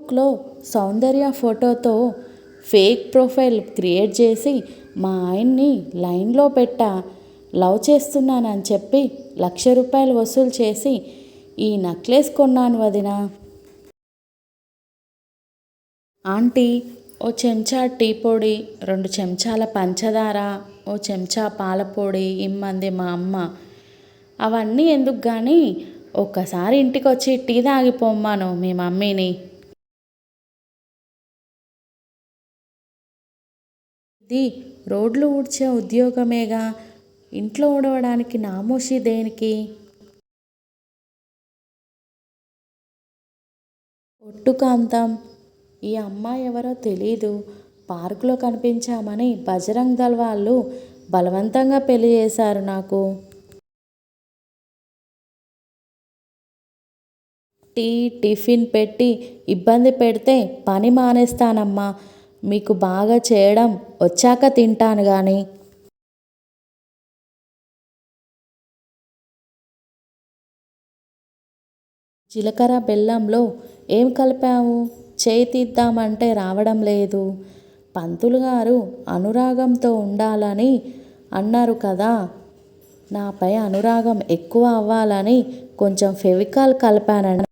ఫేస్బుక్లో సౌందర్య ఫోటోతో fake profile create చేసి మా ఆయన్ని లైన్లో పెట్టా. లవ్ చేస్తున్నానని చెప్పి ₹1,00,000 వసూలు చేసి ఈ నెక్లెస్ కొన్నాను వదినా. ఆంటీ, ఓ చెంచా టీ పొడి, 2 చెంచాల పంచదార, ఓ చెంచా పాలపొడి ఇమ్మంది మా అమ్మ. అవన్నీ ఎందుకు కానీ ఒక్కసారి ఇంటికొచ్చి టీ తాగిపోమ్మాను మీ మమ్మీని. ఇది రోడ్లు ఊడ్చే ఉద్యోగమేగా, ఇంట్లో ఊడవడానికి నామోషి దేనికి? ఒట్టు కాంతం, ఈ అమ్మాయి ఎవరో తెలీదు. పార్కులో కనిపించామని బజరంగ్ దళ్ వాళ్ళు బలవంతంగా పెళ్లి చేశారు నాకు. టీ టిఫిన్ పెట్టి ఇబ్బంది పెడితే పని మానేస్తానమ్మా. మీకు బాగా చేయడం వచ్చాక తింటాను కానీ. జీలకర్ర బెల్లంలో ఏం కలిపావు? చేయి తీద్దామంటే రావడం లేదు. పంతులు గారు అనురాగంతో ఉండాలని అన్నారు కదా. నాపై అనురాగం ఎక్కువ అవ్వాలని కొంచెం ఫెవికాల్ కలిపానండి.